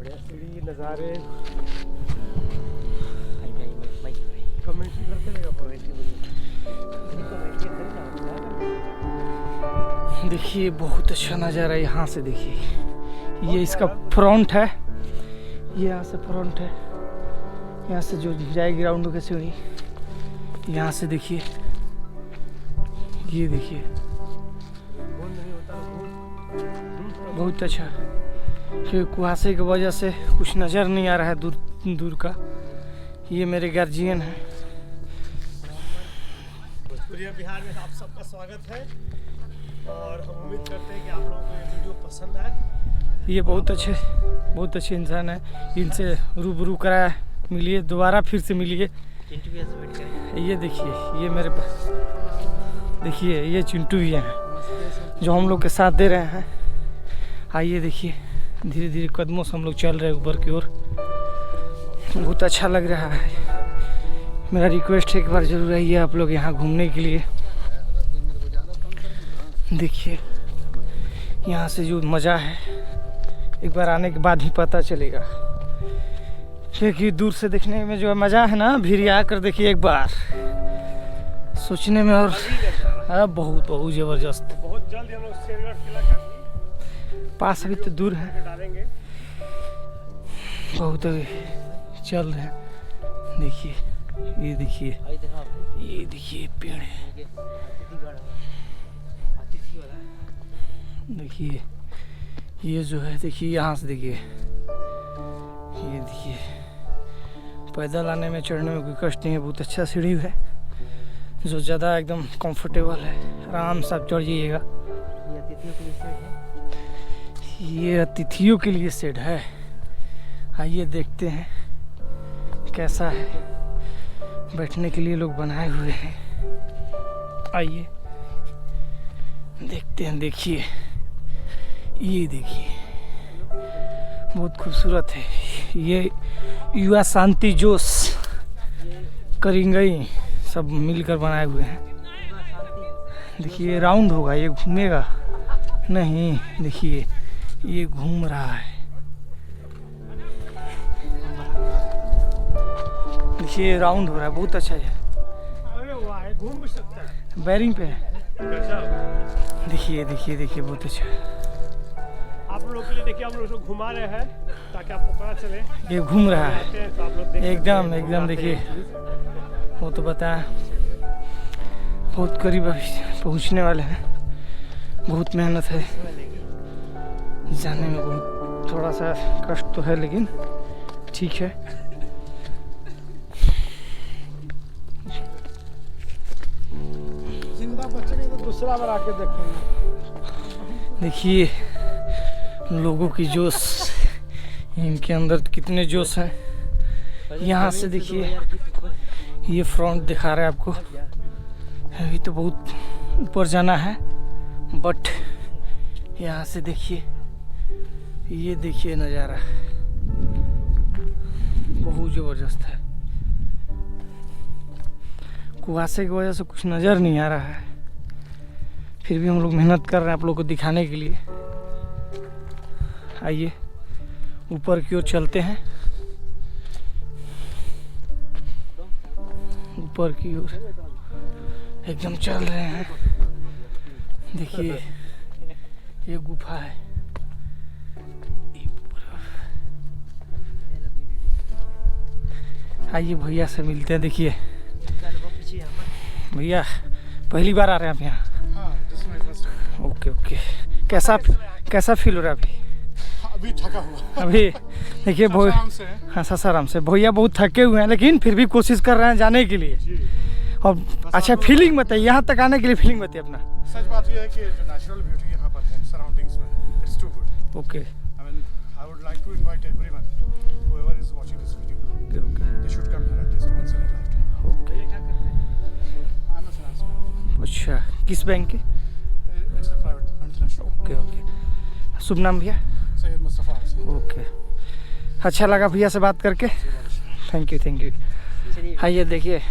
बढ़िया सीढ़ी नज़ारे कमेंट्री करते रहेगा देखिए बहुत अच्छा नज़ारा यहाँ से। देखिए ये इसका फ्रंट है, ये यहाँ से फ्रंट है, यहाँ से जो जाएगी ग्राउंड की सीढ़ी यहाँ से। देखिए ये देखिए बहुत अच्छा, क्योंकि कुहासे की वजह से कुछ नज़र नहीं आ रहा है दूर दूर का। ये मेरे गार्जियन है। भोजपुरिया बिहार में आप सबका स्वागत है और हम उम्मीद करते हैं कि आप लोगों को ये वीडियो पसंद आए। ये बहुत अच्छे इंसान है, इनसे रूबरू कराया, मिलिए दोबारा, फिर से मिलिए। ये देखिए ये मेरे देखिए ये चिंटू भी हैं जो हम लोग के साथ दे रहे हैं। आइए देखिए धीरे धीरे कदमों से हम लोग चल रहे हैं ऊपर की ओर। बहुत अच्छा लग रहा है। मेरा रिक्वेस्ट है एक बार जरूर आइए आप लोग यहाँ घूमने के लिए। देखिए यहाँ से जो मज़ा है एक बार आने के बाद ही पता चलेगा, क्योंकि दूर से देखने में जो मज़ा है ना, भीड़ आकर देखिए एक बार, सोचने में और बहुत ज़बरदस्त। बहुत जल्द हम लोग शेरगढ़ किला का पास अभी तो दूर है, डालेंगे। बहुत अभी चल रहे हैं। देखिए ये देखिए पेड़ है। देखिए ये जो है, देखिए यहाँ से देखिए, ये देखिए पैदल आने में चढ़ने में कोई कष्ट नहीं है। बहुत अच्छा सीढ़ी है जो ज़्यादा एकदम कंफर्टेबल है, आराम से आप चढ़ जाइएगा। ये अतिथियों के लिए शेड है। आइए देखते हैं कैसा है, बैठने के लिए लोग बनाए हुए हैं। आइए देखते हैं। देखिए ये देखिए बहुत खूबसूरत है। ये युवा शांति जोश करिंगई सब मिलकर बनाए हुए हैं। देखिए राउंड होगा, ये घूमेगा नहीं। देखिए ये घूम रहा है। देखिए राउंड हो रहा है, बहुत अच्छा है। अरे वाह, घूम भी सकता है, बैरिंग पे है। देखिए बहुत अच्छा है। आप लोगों के लिए देखिए, हम लोग उसको घुमा रहे हैं ताकि आपको पता चले ये घूम रहा है तो आप लोग देख एकदम। देखिए वो तो बताया, बहुत करीब अभी पहुंचने वाले हैं। बहुत मेहनत है जाने में, बहुत थोड़ा सा कष्ट तो है, लेकिन ठीक है। जिंदा बच्चे नहीं तो दूसरा बार आके देखेंगे। देखिए लोगों की जोश, इनके अंदर कितने जोश हैं। यहाँ से देखिए ये फ्रंट दिखा रहा है आपको। अभी तो बहुत ऊपर जाना है, बट यहाँ से देखिए, ये देखिए नज़ारा बहुत ज़बरदस्त है। कुहासे की वजह से कुछ नज़र नहीं आ रहा है, फिर भी हम लोग मेहनत कर रहे हैं आप लोग को दिखाने के लिए। आइए ऊपर की ओर चलते हैं, ऊपर की ओर एकदम चल रहे हैं। देखिए ये गुफा है। आइए भैया से मिलते हैं। देखिए भैया पहली बार आ रहे हैं आप यहाँ? ओके। कैसा फील हो रहा है अभी? अभी थका हुआ अभी देखिए हाँ सासाराम से भैया बहुत थके हुए हैं, लेकिन फिर भी कोशिश कर रहे हैं जाने के लिए। और अच्छा फीलिंग बताइए, यहाँ तक आने के लिए फीलिंग बताइए अपना। सच बात यह है कि जो नेचुरल ब्यूटी यहाँ पर है सराउंडिंग्स में, it's too good. Okay I would like to invite everyone whoever is watching this video, they should come here at least once in a lifetime. Okay I'm a finance man. अच्छा किस bank के? It's a private international. Okay शुभ नाम भैया? Syed Mustafa. Okay अच्छा लगा भैया से बात करके, थैंक यू। आइए देखिए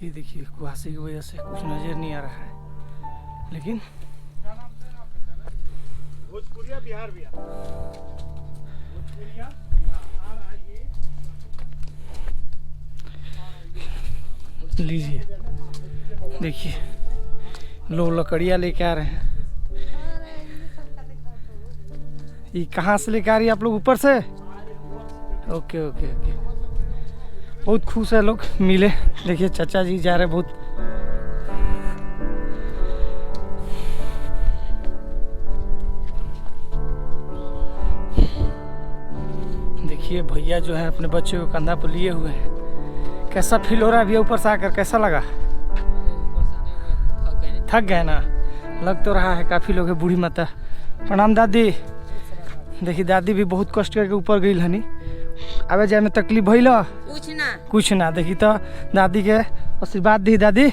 ये देखिए देखिए कुहासे की वजह से कुछ नज़र नहीं आ रहा है, लेकिन भोजपुरिया बिहार भी लीजिए, देखिए लोग लकड़ियाँ लेके आ रहे हैं। ये कहाँ से लेके आ रही है आप लोग? ऊपर से? Okay okay okay. बहुत खुश है लोग मिले। देखिए चाचा जी जा रहे हैं बहुत। देखिए भैया जो है अपने बच्चे को कंधा पर लिए हुए हैं। कैसा फील हो रहा है भैया ऊपर से आकर? कैसा लगा? थक गए ना? लग तो रहा है काफ़ी लोग है। बूढ़ी माता प्रणाम दादी। देखिए दादी भी बहुत कष्ट करके ऊपर गई हनी। आवे जाए में तकलीफ भइल? कुछ ना। देखी तो दादी के आशीर्वाद दी दादी।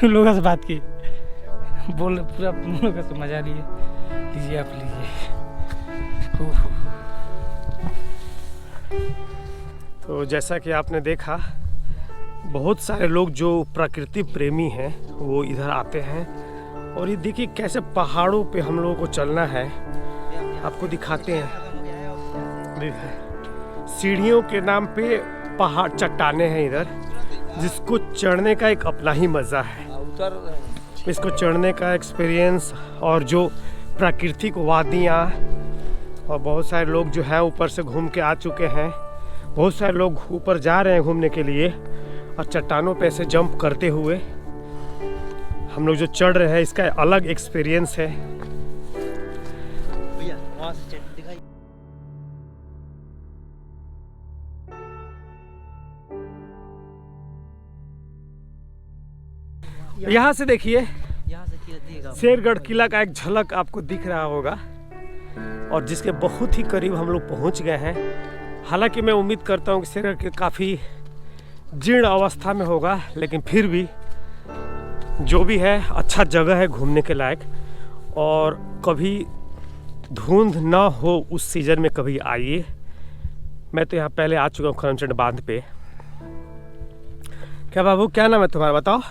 लोगों से बात की, बोल पूरा लोगों से मजा लिए। लीजिए आप लीजिए। तो जैसा कि आपने देखा, बहुत सारे लोग जो प्रकृति प्रेमी हैं वो इधर आते हैं। और ये देखिए कैसे पहाड़ों पे हम लोगों को चलना है, आपको दिखाते हैं। सीढ़ियों के नाम पे पहाड़ चट्टाने हैं इधर, जिसको चढ़ने का एक अपना ही मज़ा है। इसको चढ़ने का एक्सपीरियंस और जो प्राकृतिक वादियाँ, और बहुत सारे लोग जो है ऊपर से घूम के आ चुके हैं। बहुत सारे लोग ऊपर जा रहे हैं घूमने के लिए, और चट्टानों पे ऐसे जंप करते हुए हम लोग जो चढ़ रहे हैं, इसका अलग एक्सपीरियंस है। यहाँ से देखिए शेरगढ़ किला का एक झलक आपको दिख रहा होगा, और जिसके बहुत ही करीब हम लोग पहुँच गए हैं। हालांकि मैं उम्मीद करता हूँ कि शेरगढ़ किला काफ़ी जीर्ण अवस्था में होगा, लेकिन फिर भी जो भी है अच्छा जगह है घूमने के लायक। और कभी धुंध ना हो उस सीज़न में कभी आइए। मैं तो यहाँ पहले आ चुका हूँ करमचट बांध पे। क्या बाबू, क्या नाम है तुम्हारा? बताओ,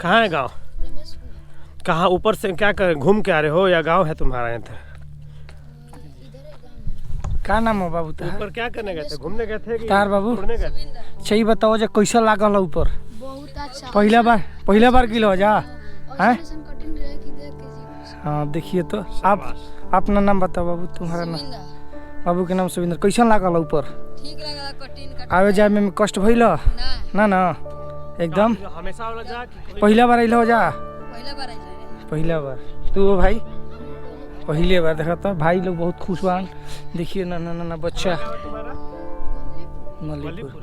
कहाँ है गांव? कहाँ? ऊपर से क्या कर घूम के आ रहे हो या गांव है तुम्हारा? यहाँ क्या नाम हो बाबू? ऊपर क्या करने गए थे? घूमने गए थे कि तार बाबू? घूमने गए थे? सही बताओ जो कैसा लागल है ऊपर? बहुत अच्छा। पहला बार गिलो जा हैं? कटिंग रहे कि देख के हाँ देखिए तो आप अपना नाम बताओ बाबू। तुम्हारा नाम? बाबू के नाम सुविंदर। कैसा लागल है ऊपर? ठीक लगा कटिंग आवे जाए में कष्ट भइल ना? एकदम हमेशा वाला जा कि पहला बार अइलो जा? पहला बार आई रहे। पहला बार। तू भाई? पहले बार देखा था। भाई लोग बहुत खुश बान। देखिए ना बच्चा तुम्हारा मल्लीपुर।